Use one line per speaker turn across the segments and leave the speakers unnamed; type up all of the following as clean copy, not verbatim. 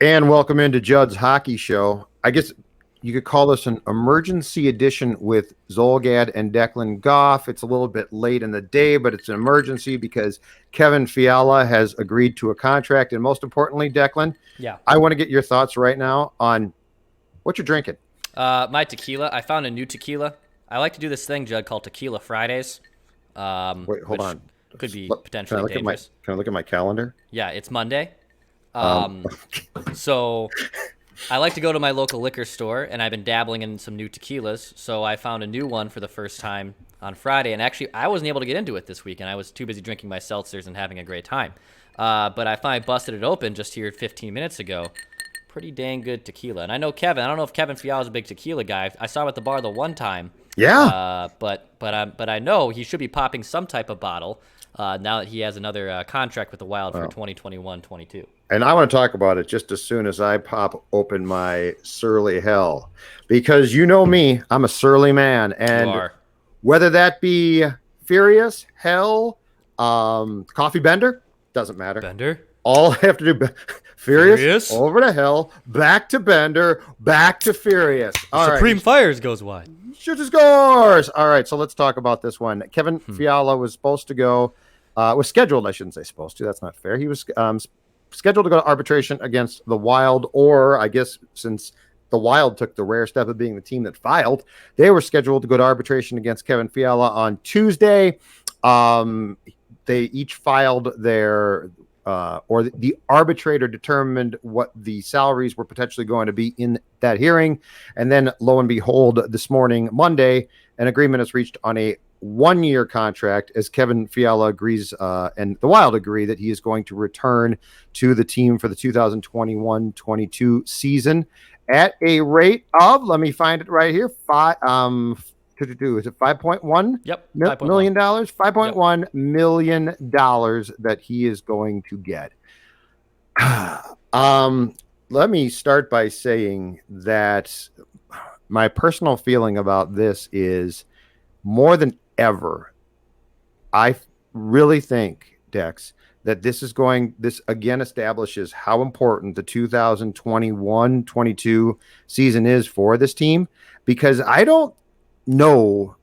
And welcome into Judd's Hockey Show. I guess you could call this an emergency edition with Zolgad and Declan Goff. It's a little bit late in the day, but it's an emergency because Kevin Fiala has agreed to a contract. And most importantly, Declan,
Yeah.
I want to get your thoughts right now on what you're drinking.
My tequila. I found a new tequila. I like to do this thing, Judd, called Tequila Fridays.
Wait, hold
which
on.
could be
Can I
potentially
look
dangerous.
can I look at my calendar?
Yeah, it's Monday.
Um,
So I like to go to my local liquor store, and I've been dabbling in some new tequilas. So I found a new one for the first time on Friday, and actually I wasn't able to get into it this weekend. I was too busy drinking my seltzers and having a great time. But I finally busted it open just here 15 minutes ago. Pretty dang good tequila. And I know Kevin. I don't know if Kevin Fiala is a big tequila guy. I saw him at the bar the one time.
yeah.
But I know he should be popping some type of bottle now that he has another contract with the Wild for 2021-22.
And I want to talk about it just as soon as I pop open my surly hell, because you know me, I'm a surly man, and
You are.
whether that be furious, hell, coffee bender, doesn't matter.
Bender?
All I have to do, furious,
Furious?
over to hell, back to bender, back to furious. All right,
Supreme Fires goes wide.
shoot the scores. All right, so let's talk about this one. Kevin Fiala was supposed to go, was scheduled. I shouldn't say supposed to. That's not fair. He was scheduled to go to arbitration against the Wild, or I guess since the Wild took the rare step of being the team that filed, they were scheduled to go to arbitration against Kevin Fiala on Tuesday. They each filed their or the arbitrator determined what the salaries were potentially going to be in that hearing. And then lo and behold, this morning, Monday, an agreement is reached on a 1-year contract as Kevin Fiala agrees and the Wild agree that he is going to return to the team for the 2021-22 season at a rate of, let me find it right here, is it 5.1
Yep.
million dollars?
Yep.
$5.1 million that he is going to get. Let me start by saying that my personal feeling about this is more than ever, I really think, Dex, that this again establishes how important the 2021-22 season is for this team, because I don't know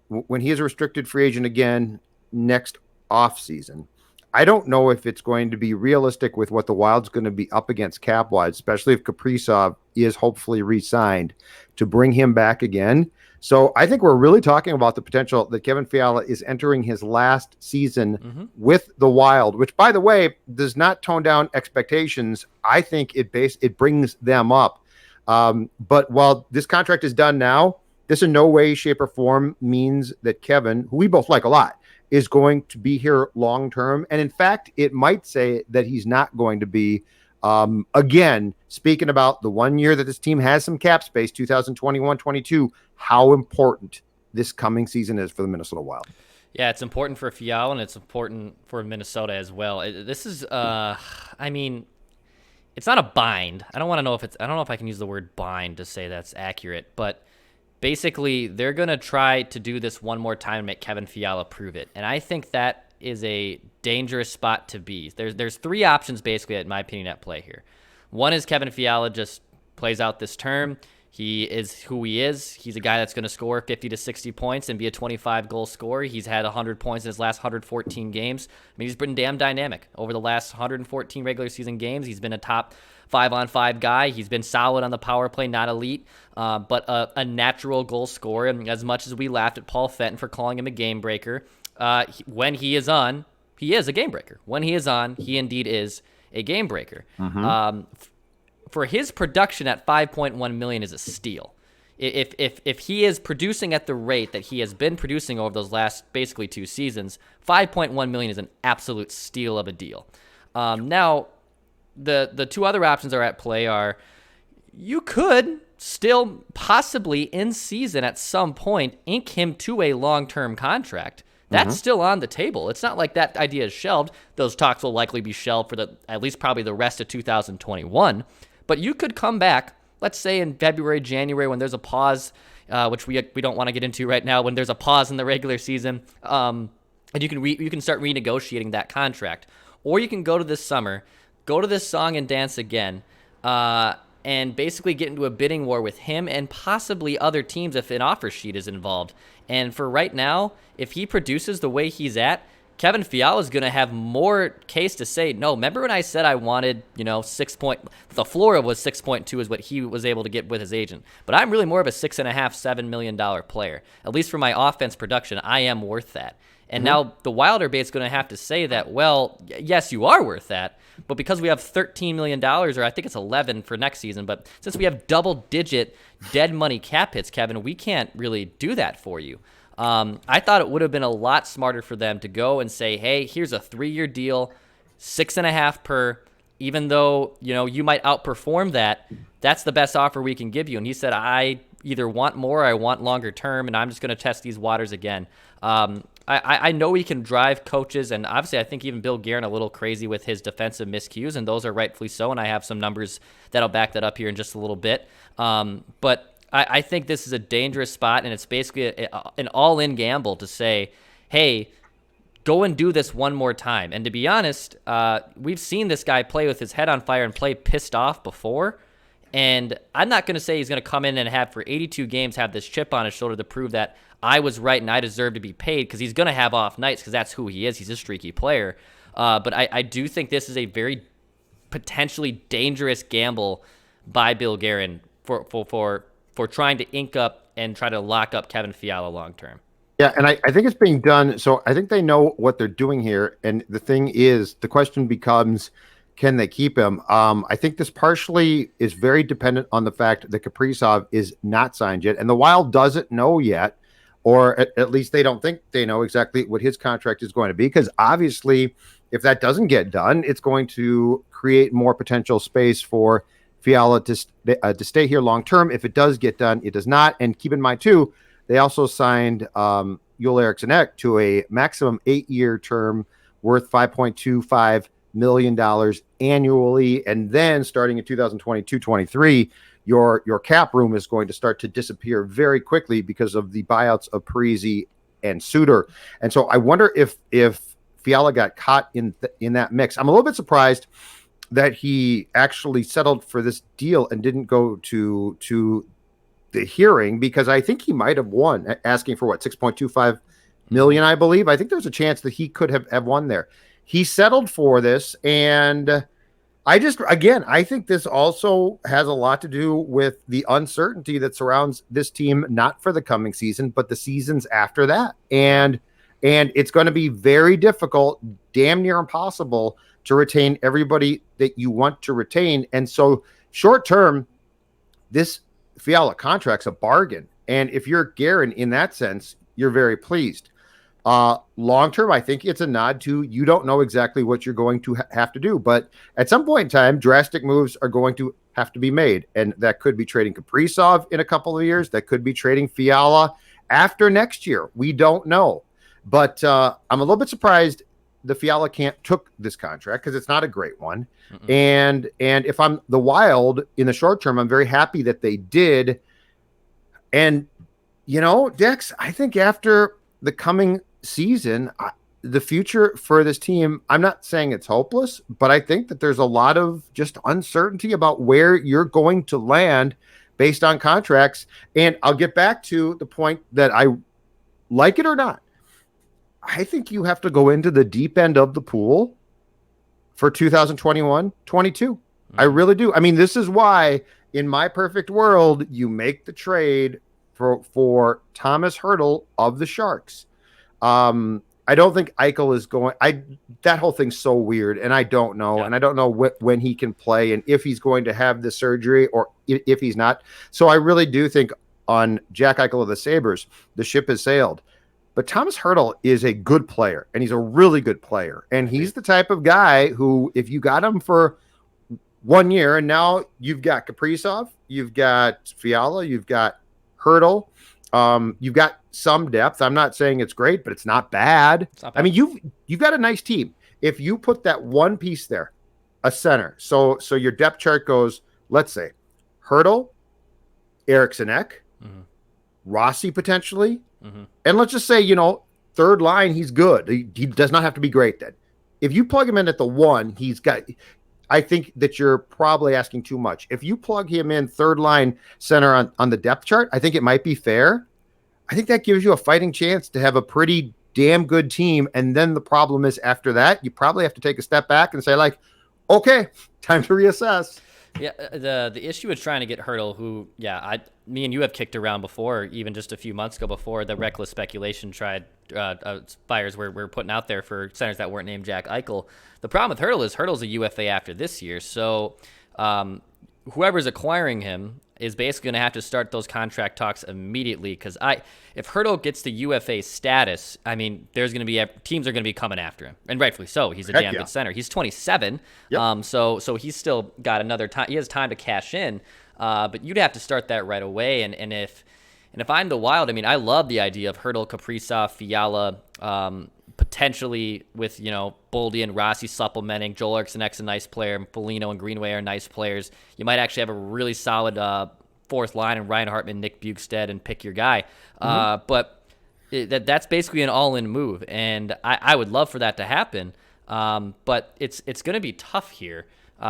when he is a restricted free agent again next off season. I don't know if it's going to be realistic with what the Wild's going to be up against cap-wise, especially if Kaprizov is hopefully re-signed, to bring him back again. So I think we're really talking about the potential that Kevin Fiala is entering his last season with the Wild, which, by the way, does not tone down expectations. I think it brings them up. But while this contract is done now, this in no way, shape, or form means that Kevin, who we both like a lot, is going to be here long term. And in fact, it might say that he's not going to be. Again, speaking about the 1 year that this team has some cap space, 2021-22, how important this coming season is for the Minnesota Wild.
Yeah, it's important for Fiala, and it's important for Minnesota as well. This is, I mean, it's not a bind. I don't know if I can use the word bind to say that's accurate, but basically they're going to try to do this one more time and make Kevin Fiala prove it. And I think that is a dangerous spot to be. There's three options basically, in my opinion, at play here. One is Kevin Fiala just plays out this term. He is who he is. He's a guy that's going to score 50 to 60 points and be a 25-goal scorer. He's had 100 points in his last 114 games. I mean, he's been damn dynamic over the last 114 regular season games. He's been a top 5-on-5 guy. He's been solid on the power play, not elite, but a natural goal scorer. And as much as we laughed at Paul Fenton for calling him a game breaker, when he is on, he is a game breaker. When he is on, he indeed is a game breaker. For his production at $5.1 million is a steal. If he is producing at the rate that he has been producing over those last basically 2 seasons, $5.1 million is an absolute steal of a deal. Now, the two other options are at play are you could still possibly in season at some point ink him to a long-term contract. That's still on the table. It's not like that idea is shelved. Those talks will likely be shelved for at least probably the rest of 2021. But you could come back, let's say in February, January, when there's a pause, which we don't want to get into right now, when there's a pause in the regular season, and you can start renegotiating that contract. Or you can go to this summer, go to this song and dance again, and basically get into a bidding war with him and possibly other teams if an offer sheet is involved. And for right now, if he produces the way he's at, Kevin Fiala is going to have more case to say, no, remember when I said I wanted, the floor was 6.2 is what he was able to get with his agent. But I'm really more of a $6.5–7 million player. At least for my offense production, I am worth that. And now the Wilder bait's going to have to say that, well, yes, you are worth that, but because we have $13 million, or I think it's 11 for next season, but since we have double-digit dead money cap hits, Kevin, we can't really do that for you. I thought it would have been a lot smarter for them to go and say, hey, here's a 3-year deal, 6.5 per, even though, you might outperform that, that's the best offer we can give you. And he said, I either want more or I want longer term, and I'm just going to test these waters again. I know he can drive coaches, and obviously I think even Bill Guerin a little crazy with his defensive miscues, and those are rightfully so, and I have some numbers that'll back that up here in just a little bit. But I think this is a dangerous spot, and it's basically an all-in gamble to say, hey, go and do this one more time. And to be honest, we've seen this guy play with his head on fire and play pissed off before. And I'm not going to say he's going to come in and have for 82 games have this chip on his shoulder to prove that I was right and I deserve to be paid, because he's going to have off nights because that's who he is. He's a streaky player. But I do think this is a very potentially dangerous gamble by Bill Guerin for trying to ink up and try to lock up Kevin Fiala long term.
Yeah, and I think it's being done. So I think they know what they're doing here. And the thing is, the question becomes, can they keep him? I think this partially is very dependent on the fact that Kaprizov is not signed yet, and the Wild doesn't know yet, or at least they don't think they know exactly what his contract is going to be, because obviously if that doesn't get done, it's going to create more potential space for Fiala to stay here long term. If it does get done, it does not. And keep in mind, too, they also signed Joel Eriksson to a maximum 8-year term worth $5.25 million annually. And then starting in 2022-23, your cap room is going to start to disappear very quickly because of the buyouts of Parise and Suter. And so I wonder if Fiala got caught in that mix. I'm a little bit surprised that he actually settled for this deal and didn't go to the hearing, because I think he might have won, asking for 6.25 million, I believe. I think there's a chance that he could have won there. He settled for this, and I think this also has a lot to do with the uncertainty that surrounds this team, not for the coming season, but the seasons after that. And it's going to be very difficult, damn near impossible, to retain everybody that you want to retain. And so short term, this Fiala contract's a bargain. And if you're Guerin in that sense, you're very pleased. Long term, I think it's a nod to, you don't know exactly what you're going to have to do. But at some point in time, drastic moves are going to have to be made. And that could be trading Kaprizov in a couple of years. That could be trading Fiala after next year. We don't know. But I'm a little bit surprised the Fiala camp took this contract, because it's not a great one. And if I'm the Wild in the short term, I'm very happy that they did. And, Dex, I think after the coming season, the future for this team, I'm not saying it's hopeless, but I think that there's a lot of just uncertainty about where you're going to land based on contracts. And I'll get back to the point that, I like it or not, I think you have to go into the deep end of the pool for 2021-22. I really do. I mean, this is why, in my perfect world, you make the trade for Thomas Hertl of the Sharks. I don't think Eichel is going. That whole thing's so weird, and I don't know. Yeah. And I don't know when he can play, and if he's going to have the surgery, or if he's not. So I really do think on Jack Eichel of the Sabres, the ship has sailed. But Thomas Hertl is a good player, and he's a really good player. And he's the type of guy who, if you got him for 1 year, and now you've got Kaprizov, you've got Fiala, you've got Hertl, you've got some depth. I'm not saying it's great, but it's not bad. I mean, you've got a nice team. If you put that one piece there, a center, so your depth chart goes, let's say, Hertl, Eriksson, Rossi potentially, and let's just say, third line, he's good. He does not have to be great then. If you plug him in at the one, I think that you're probably asking too much. If you plug him in third line center on the depth chart, I think it might be fair. I think that gives you a fighting chance to have a pretty damn good team. And then the problem is after that, you probably have to take a step back and say, like, okay, time to reassess.
Yeah, the issue with trying to get Hertl, who, me and you have kicked around before, even just a few months ago before the reckless speculation fires were putting out there for centers that weren't named Jack Eichel. The problem with Hertl is Hertl's a UFA after this year, so whoever's acquiring him is basically going to have to start those contract talks immediately, because if Hertl gets the UFA status, I mean, teams are going to be coming after him, and rightfully so. He's a damn good center. He's 27, so he's still got another time. He has time to cash in, but you'd have to start that right away. And if I'm the Wild, I mean, I love the idea of Hertl, Kaprizov, Fiala, potentially with, Boldy and Rossi supplementing. Joel Eriksson-Ek's a nice player. Foligno and Greenway are nice players. You might actually have a really solid fourth line in Ryan Hartman, Nick Bjugstad, and pick your guy. But that's basically an all-in move, and I would love for that to happen. But it's going to be tough here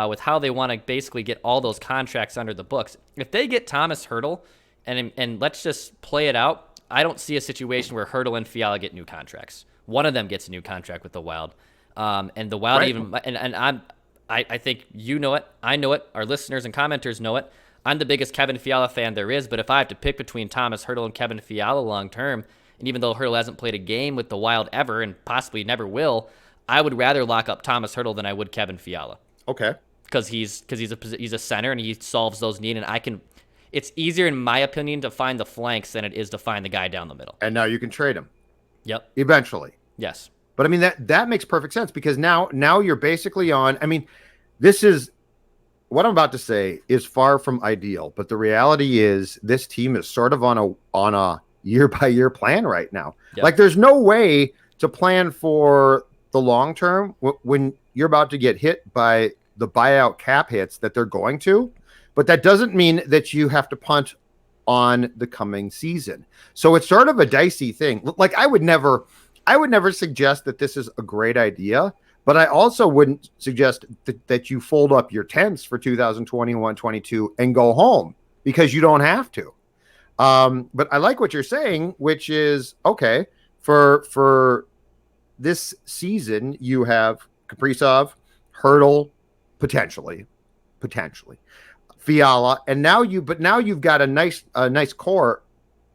with how they want to basically get all those contracts under the books. If they get Thomas Hertl, and let's just play it out, I don't see a situation where Hertl and Fiala get new contracts. One of them gets a new contract with the Wild, and the Wild I think you know it, I know it, our listeners and commenters know it. I'm the biggest Kevin Fiala fan there is, but if I have to pick between Thomas Hertl and Kevin Fiala long term, and even though Hertl hasn't played a game with the Wild ever and possibly never will, I would rather lock up Thomas Hertl than I would Kevin Fiala.
Okay,
because he's a center and he solves those needs, and it's easier in my opinion to find the flanks than it is to find the guy down the middle.
And now you can trade him.
Yep.
Eventually.
Yes.
But I mean, that makes perfect sense, because now you're basically on, I mean, this is what I'm about to say is far from ideal, but the reality is this team is sort of on a year by year plan right now. Yep. Like, there's no way to plan for the long term when you're about to get hit by the buyout cap hits that they're going to, but that doesn't mean that you have to punt on the coming season. So it's sort of a dicey thing. Like, I would never suggest that this is a great idea, but I also wouldn't suggest that you fold up your tents for 2021-22 and go home, because you don't have to. But I like what you're saying, which is, okay, for this season, you have Kaprizov, Hertl, potentially, Fiala, and now you've got a nice core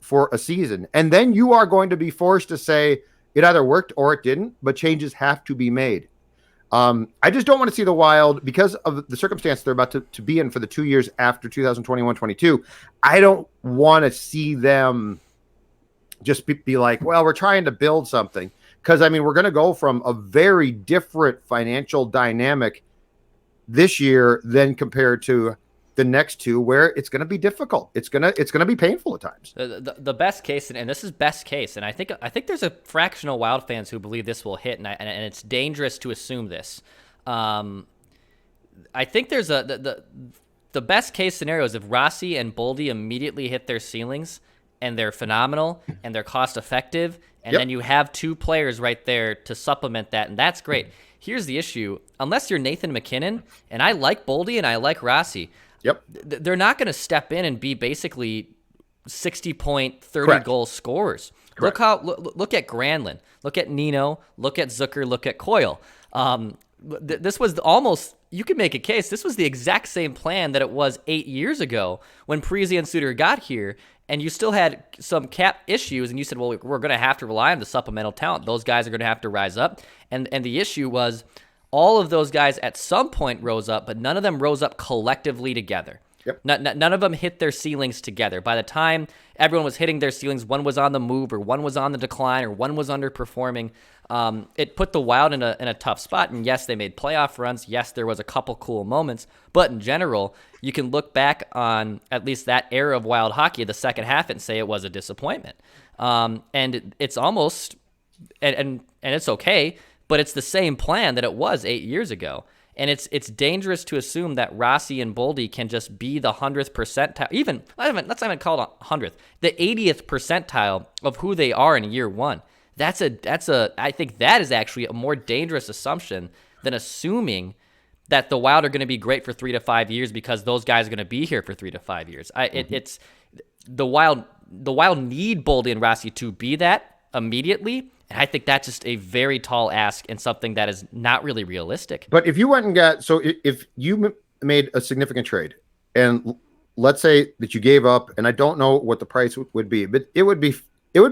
for a season, and then you are going to be forced to say it either worked or it didn't, but changes have to be made. I just don't want to see the Wild, because of the circumstance they're about to be in for the 2 years after 2021-22. I don't want to see them just be like, well, we're trying to build something, because I mean, we're going to go from a very different financial dynamic this year than compared to the next two, where it's going to be difficult. It's going to be painful at times.
The best case, and this is best case, and I think there's a fraction of Wild fans who believe this will hit, and it's dangerous to assume this. I think there's the best case scenario is if Rossi and Boldy immediately hit their ceilings, and they're phenomenal and they're cost effective, and then you have two players right there to supplement that, and that's great. Here's the issue: unless you're Nathan McKinnon, and I like Boldy and I like Rossi. They're not going to step in and be basically 60-point, 30-goal scorers. Correct. Look at Granlund. Look at Nino. Look at Zucker. Look at Coyle. This was almost, you could make a case, this was the exact same plan that it was 8 years ago when Parise and Suter got here, and you still had some cap issues, and you said, well, we're going to have to rely on the supplemental talent. Those guys are going to have to rise up. And the issue was, all of those guys at some point rose up, but none of them rose up collectively together. None of them hit their ceilings together. By the time everyone was hitting their ceilings, one was on the move, or one was on the decline, or one was underperforming. It put the Wild in a tough spot. And yes, they made playoff runs. Yes, there was a couple cool moments. But in general, you can look back on at least that era of Wild hockey, the second half, and say it was a disappointment. And it's almost, and it's okay, but it's the same plan that it was 8 years ago. And it's dangerous to assume that Rossi and Boldy can just be the 100th percentile, let's not even call it 100th, the 80th percentile of who they are in year one. I think that is actually a more dangerous assumption than assuming that the Wild are going to be great for 3 to 5 years because those guys are going to be here for 3 to 5 years. It's the Wild. The Wild need Boldy and Rossi to be that immediately, and I think that's just a very tall ask and something that is not really realistic.
But if you went and got, so if you made a significant trade, and let's say that you gave up, and I don't know what the price would be, but it would be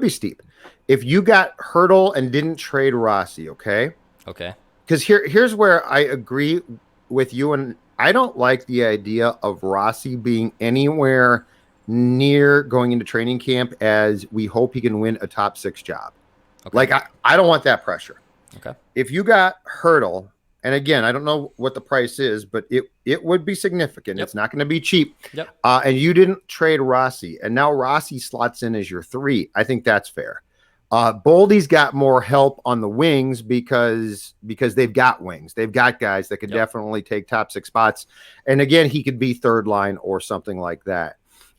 steep. If you got Hurdle and didn't trade Rossi, okay?
Okay.
Because here's where I agree with you, and I don't like the idea of Rossi being anywhere near going into training camp as we hope he can win a top 6 job. Okay. Like, I don't want that pressure.
Okay.
If you got Hurdle, and again, I don't know what the price is, but it would be significant. Yep. It's not going to be cheap.
Yep.
And you didn't trade Rossi, and now Rossi slots in as your 3. I think that's fair. Boldy's got more help on the wings because they've got wings. They've got guys that could definitely take top 6 spots. And again, he could be third line or something like that.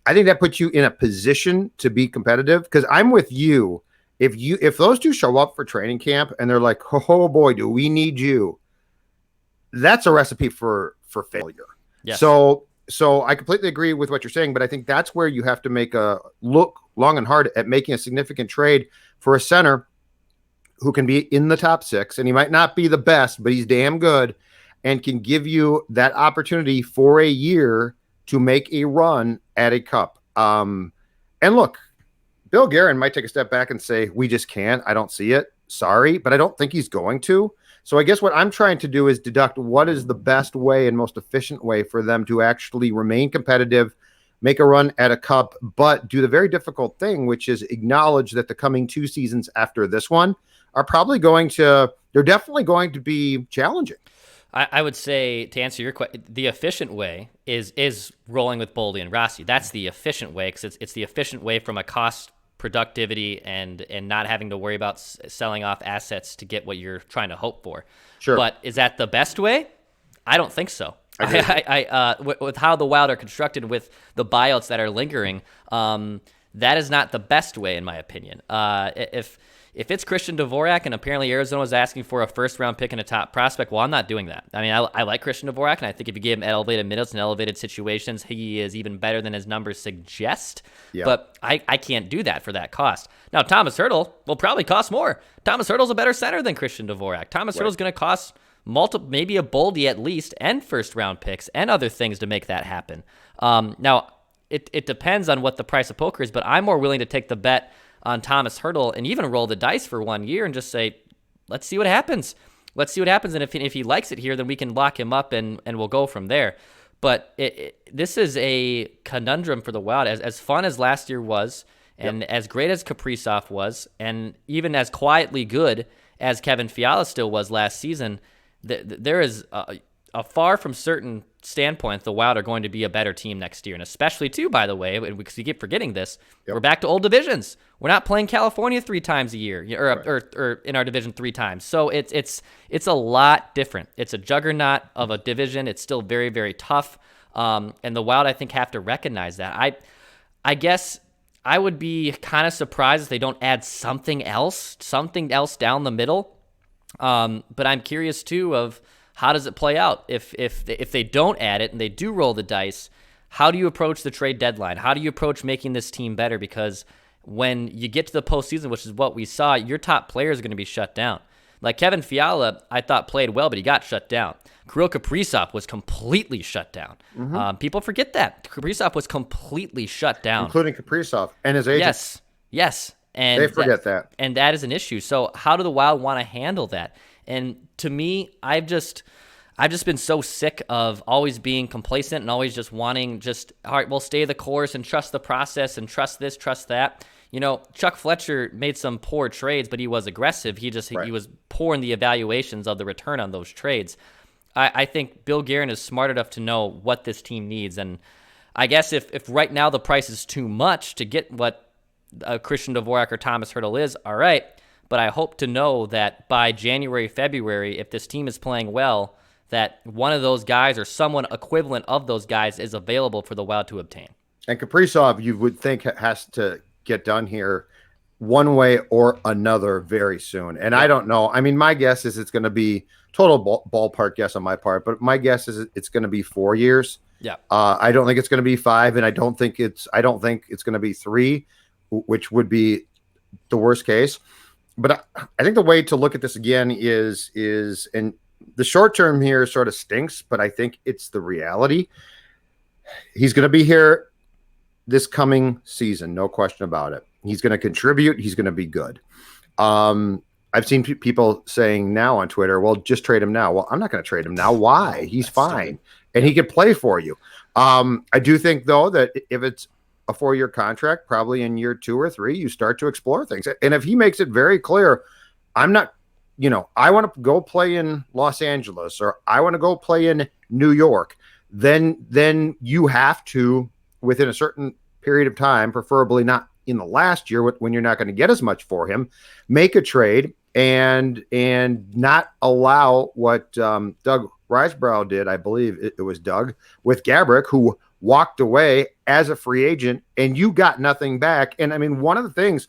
I think that puts you in a position to be competitive, because I'm with you. If those two show up for training camp and they're like, oh boy, do we need you, that's a recipe for failure. Yes. So I completely agree with what you're saying, but I think that's where you have to make a look long and hard at making a significant trade for a center who can be in the top 6, and he might not be the best, but he's damn good and can give you that opportunity for a year to make a run at a cup. And look, Bill Guerin might take a step back and say, we just can't. I don't see it. Sorry, but I don't think he's going to. So I guess what I'm trying to do is deduct what is the best way and most efficient way for them to actually remain competitive, make a run at a cup, but do the very difficult thing, which is acknowledge that the coming 2 seasons after this one are they're definitely going to be challenging.
I would say, to answer your question, the efficient way is rolling with Boldy and Rossi. That's the efficient way, because it's the efficient way from a cost productivity and not having to worry about selling off assets to get what you're trying to hope for.
Sure.
But is that the best way? I don't think so. With how the Wild are constructed, with the buyouts that are lingering, that is not the best way, in my opinion. If it's Christian Dvorak, and apparently Arizona was asking for a first-round pick and a top prospect, well, I'm not doing that. I mean, I like Christian Dvorak, and I think if you give him elevated minutes and elevated situations, he is even better than his numbers suggest. Yeah. But I can't do that for that cost. Now, Thomas Hertl will probably cost more. Thomas Hertl's a better center than Christian Dvorak. Thomas Hertl's going to cost maybe a Boldy at least, and first-round picks and other things to make that happen. Now, it depends on what the price of poker is, but I'm more willing to take the bet on Thomas Hertl and even roll the dice for 1 year and just say, let's see what happens. Let's see what happens. And if he likes it here, then we can lock him up and we'll go from there. But this is a conundrum for the Wild. As fun as last year was, and as great as Kaprizov was, and even as quietly good as Kevin Fiala still was last season, there is a far from certain standpoint, the Wild are going to be a better team next year. And especially, too, by the way, because you keep forgetting this, we're back to old divisions. We're not playing California 3 times a year, or in our division 3 times. So it's a lot different. It's a juggernaut of a division. It's still very, very tough. And the Wild, I think, have to recognize that. I guess I would be kind of surprised if they don't add something else down the middle. But I'm curious, too, of how does it play out? If they don't add it and they do roll the dice, how do you approach the trade deadline? How do you approach making this team better? Because when you get to the postseason, which is what we saw, your top players are going to be shut down. Like Kevin Fiala, I thought played well, but he got shut down. Kirill Kaprizov was completely shut down. Mm-hmm. People forget that. Kaprizov was completely shut down.
Including Kaprizov and his agent.
Yes. And
they forget that.
And that is an issue. So how do the Wild want to handle that? And to me, I've just been so sick of always being complacent and always just wanting all right, we'll stay the course and trust the process and trust this, trust that. You know, Chuck Fletcher made some poor trades, but he was aggressive. He was poor in the evaluations of the return on those trades. I think Bill Guerin is smart enough to know what this team needs. And I guess if right now the price is too much to get what Christian Dvorak or Thomas Hertl is, all right. But I hope to know that by January, February, if this team is playing well, that one of those guys or someone equivalent of those guys is available for the Wild to obtain.
And Kaprizov, you would think, has to get done here one way or another very soon. And I don't know. I mean, my guess is it's going to be total ballpark guess on my part, but my guess is it's going to be 4 years.
Yeah.
I don't think it's going to be 5, and I don't think it's going to be 3, which would be the worst case. But I think the way to look at this again is and the short term here sort of stinks, but I think it's the reality. He's going to be here this coming season, no question about it. He's going to contribute. He's going to be good. I've seen people saying now on Twitter, well, just trade him now. Well, I'm not going to trade him now. Why? He's fine. Stupid. And he could play for you. I do think, though, that if it's a 4-year contract, probably in year 2 or 3, you start to explore things. And if he makes it very clear, I'm not, I want to go play in Los Angeles or I want to go play in New York, then you have to, within a certain period of time, preferably not in the last year when you're not going to get as much for him, make a trade and not allow what Doug Risebrough did. I believe it was Doug with Gabrick, who walked away as a free agent and you got nothing back. And I mean, one of the things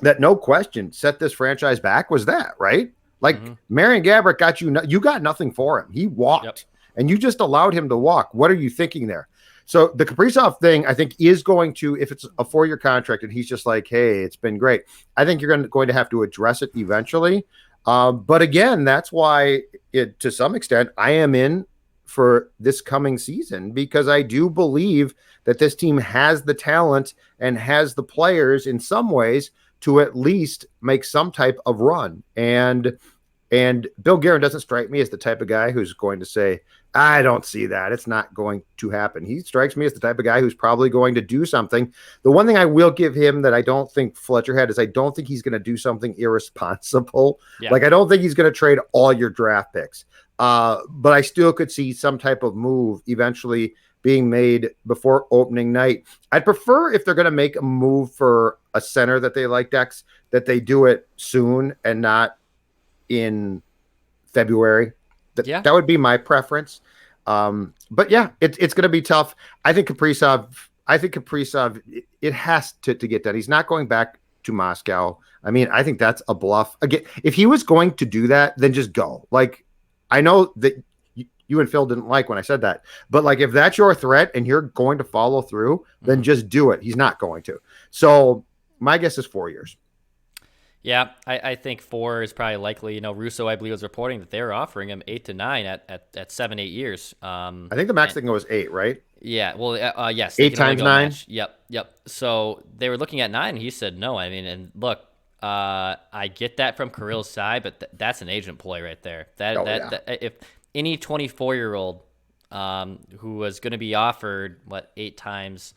that no question set this franchise back was that, right? Like Marian Gabrick got you got nothing for him. He walked and you just allowed him to walk. What are you thinking there? So the Kaprizov thing, I think, is going to, if it's a 4-year contract and he's just like, hey, it's been great, I think you're going to have to address it eventually. But again, that's why, to some extent, I am in for this coming season, because I do believe that this team has the talent and has the players in some ways to at least make some type of run. And Bill Guerin doesn't strike me as the type of guy who's going to say, I don't see that. It's not going to happen. He strikes me as the type of guy who's probably going to do something. The one thing I will give him that I don't think Fletcher had is I don't think he's going to do something irresponsible. Yeah. Like, I don't think he's going to trade all your draft picks. But I still could see some type of move eventually being made before opening night. I'd prefer, if they're going to make a move for a center that they like, Dex, that they do it soon and not in February. That would be my preference. But yeah, it's going to be tough. I think Kaprizov, it has to get done. He's not going back to Moscow. I mean, I think that's a bluff. Again, if he was going to do that, then just go. Like, I know that you and Phil didn't like when I said that, but like, if that's your threat and you're going to follow through, then just do it. He's not going to. So my guess is 4 years.
Yeah, I think 4 is probably likely. Russo, I believe, was reporting that they were offering him 8 to 9 at 7, 8 years. I
think the max thing was 8, right?
Yeah, well, yes.
8 times 9?
Yep. So they were looking at 9, and he said no. I mean, and look, I get that from Kirill's side, but that's an agent ploy right there. That if any 24-year-old who was going to be offered, 8 times...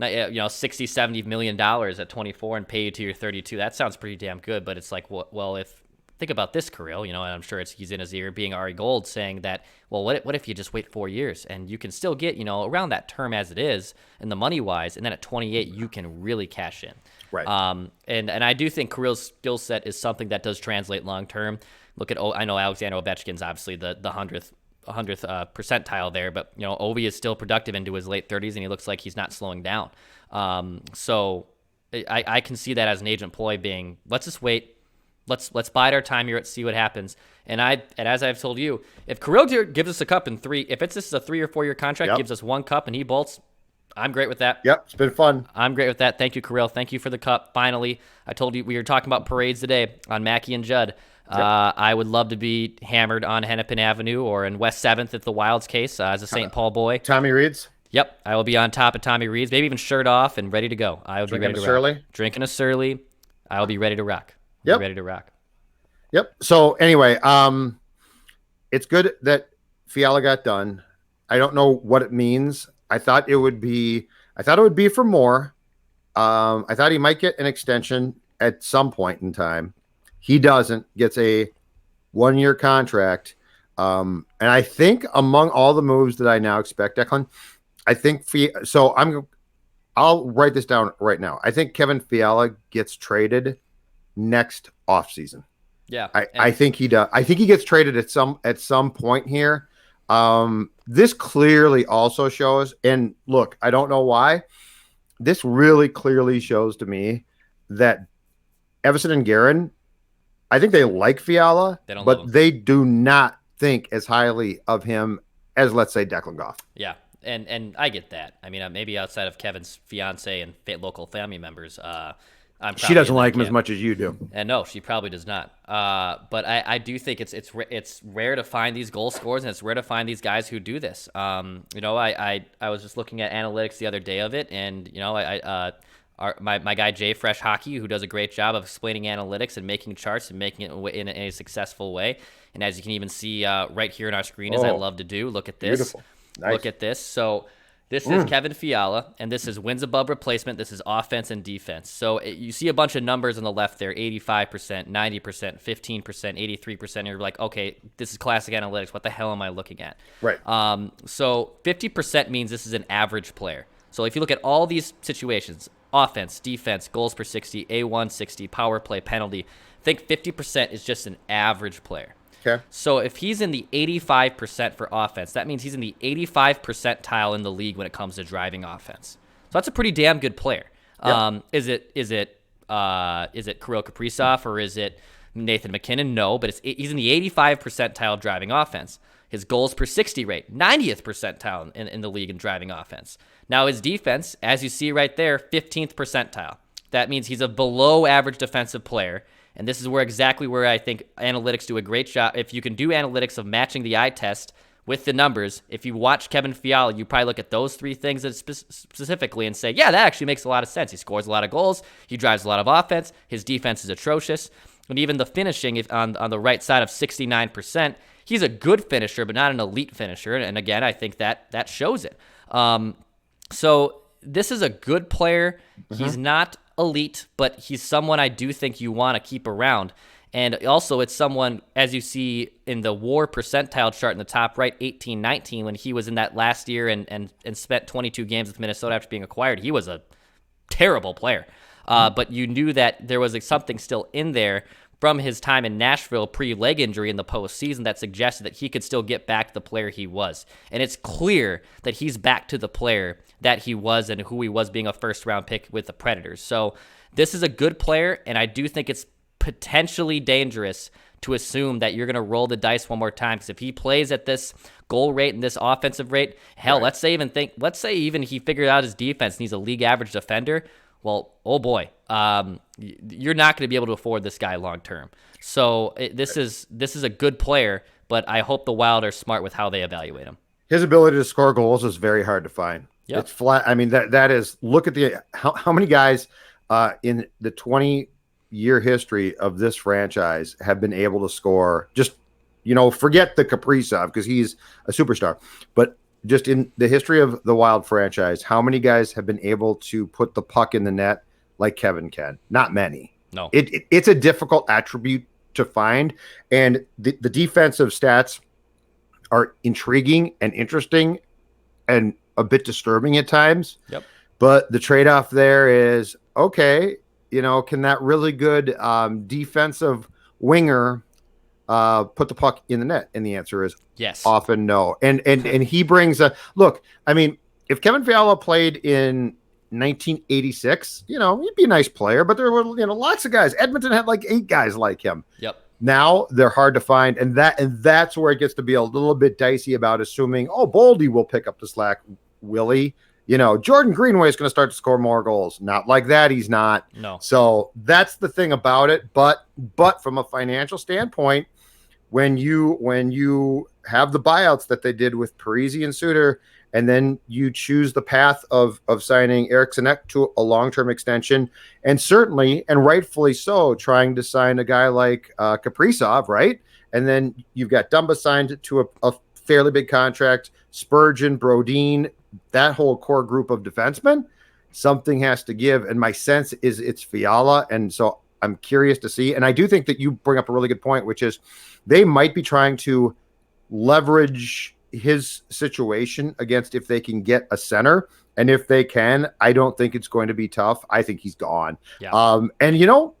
$60-70 million at 24 and pay you till you're 32. That sounds pretty damn good, but it's like, well, think about this, Kirill, and I'm sure he's in his ear being Ari Gold saying that, well, what if you just wait 4 years and you can still get, around that term as it is and the money wise, and then at 28 you can really cash in.
Right.
And I do think Kirill's skill set is something that does translate long term. Look at, I know Alexander Ovechkin's obviously the 100th percentile there, but Ovi is still productive into his late 30s and he looks like he's not slowing down. So I can see that as an agent ploy being, let's just wait, let's bide our time here, let's see what happens. And as I've told you, if Kirill gives us a cup in 3, if it's just a 3 or 4 year contract, gives us 1 cup and he bolts, I'm great with that.
Yep, it's been fun.
I'm great with that. Thank you, Kirill. Thank you for the cup. Finally, I told you we were talking about parades today on Mackey and Judd. I would love to be hammered on Hennepin Avenue or in West 7th if the Wild's case as a St. Paul boy.
Tommy Reed's?
Yep. I will be on top of Tommy Reed's, maybe even shirt off and ready to go. I will be ready to rock. Drinking a Surly. I will be ready to rock. Ready to rock.
Yep. So anyway, it's good that Fiala got done. I don't know what it means. I thought it would be for more. I thought he might get an extension at some point in time. He doesn't, gets a 1-year contract. And I think among all the moves that I now expect, Declan, I'll write this down right now. I think Kevin Fiala gets traded next offseason.
Yeah.
I think he does. I think he gets traded at some point here. This clearly also shows, and look, I don't know why, this really clearly shows to me that Everson and Guerin, I think they like Fiala,
They don't love
but
him.
they do not think as highly of him as, let's say, Declan Goff.
Yeah, and I get that. I mean, maybe outside of Kevin's fiance and local family members, I'm
She
probably
doesn't
in that
like him as
camp.
much as you do.
And no, she probably does not. But I do think it's rare to find these goal scorers, and it's rare to find these guys who do this. I was just looking at analytics the other day of it, and my guy Jay Fresh Hockey, who does a great job of explaining analytics and making charts and making it in a successful way. And as you can even see right here on our screen, as I love to do, look at this.
Beautiful. Nice.
Look at this. So this is Kevin Fiala, and this is wins above replacement. This is offense and defense. So you see a bunch of numbers on the left there, 85%, 90%, 15%, 83%. And you're like, okay, this is classic analytics. What the hell am I looking at?
Right.
So 50% means this is an average player. So if you look at all these situations, offense, defense, goals per 60, A1 60, power play, penalty, I think 50% is just an average player.
Okay.
So if he's in the 85% for offense, that means he's in the 85 percentile in the league when it comes to driving offense. So that's a pretty damn good player.
Yep.
Is it Kirill Kaprizov or is it Nathan McKinnon? No, but he's in the 85 percentile driving offense. His goals per 60 rate, 90th percentile in the league in driving offense. Now his defense, as you see right there, 15th percentile. That means he's a below average defensive player. And this is exactly where I think analytics do a great job. If you can do analytics of matching the eye test with the numbers, if you watch Kevin Fiala, you probably look at those three things specifically and say, yeah, that actually makes a lot of sense. He scores a lot of goals. He drives a lot of offense. His defense is atrocious. And even the finishing on the right side of 69%, he's a good finisher, but not an elite finisher. And again, I think that shows it. So this is a good player. He's not elite, but he's someone I do think you want to keep around. And also it's someone, as you see in the WAR percentile chart in the top right, 18-19, when he was in that last year and spent 22 games with Minnesota after being acquired, he was a terrible player. But you knew that there was something still in there from his time in Nashville pre-leg injury in the postseason that suggested that he could still get back to the player he was. And it's clear that he's back to the player that he was and who he was being a first-round pick with the Predators. So this is a good player, and I do think it's potentially dangerous to assume that you're going to roll the dice one more time, because if he plays at this goal rate and this offensive rate, hell,
right.
let's say even he figured out his defense and he's a league average defender, well, oh boy, you're not going to be able to afford this guy long term. So this is a good player, but I hope the Wild are smart with how they evaluate him.
His ability to score goals is very hard to find. Yep. It's flat. I mean, that is, look at how many guys in the 20-year history of this franchise have been able to score. Just, forget the Kaprizov because he's a superstar, but just in the history of the Wild franchise, how many guys have been able to put the puck in the net like Kevin can? Not many.
No.
It's a difficult attribute to find, and the defensive stats are intriguing and interesting and a bit disturbing at times.
Yep.
But the trade-off there is, okay, can that really good defensive winger put the puck in the net? And the answer is
yes.
Often no. And he brings look, I mean, if Kevin Fiala played in 1986, he'd be a nice player, but there were, lots of guys. Edmonton had like 8 guys like him.
Yep.
Now they're hard to find. And that's where it gets to be a little bit dicey about assuming, Boldy will pick up the slack. Will he? Jordan Greenway is going to start to score more goals. Not like that. He's not.
No.
So that's the thing about it. But from a financial standpoint, when you have the buyouts that they did with Parise and Suter, and then you choose the path of signing Eric Sinek to a long-term extension, and certainly, and rightfully so, trying to sign a guy like Kaprizov, right? And then you've got Dumba signed to a fairly big contract, Spurgeon, Brodin, that whole core group of defensemen, something has to give. And my sense is it's Fiala. And so I'm curious to see. And I do think that you bring up a really good point, which is they might be trying to leverage his situation against if they can get a center. And if they can, I don't think it's going to be tough. I think he's gone.
Yeah.
And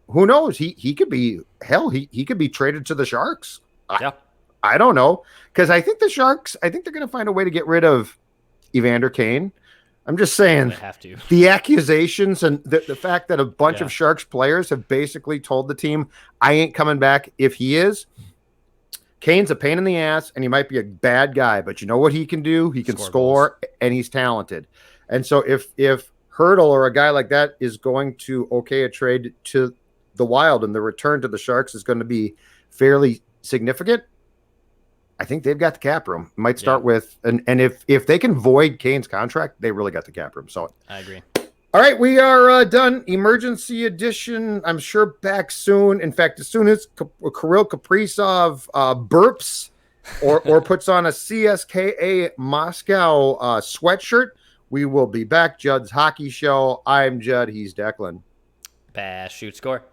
who knows? He could be, hell, he could be traded to the Sharks.
Yeah.
I don't know. Because I think the Sharks, they're going to find a way to get rid of Evander Kane. I'm just saying
They have to.
the accusations and the fact that a bunch
Yeah.
of Sharks players have basically told the team, I ain't coming back if he is. Kane's a pain in the ass, and he might be a bad guy, but you know what he can do? He can score and he's talented. And so if Hurdle or a guy like that is going to okay a trade to the Wild and the return to the Sharks is going to be fairly significant, I think they've got the cap room. Might start with and if they can void Kane's contract, they really got the cap room. So
I agree.
all right, we are done. Emergency edition. I'm sure back soon. In fact, as soon as Kirill Kaprizov burps or puts on a CSKA Moscow sweatshirt, we will be back. Judd's Hockey Show. I'm Judd. He's Declan.
Bash, shoot, score.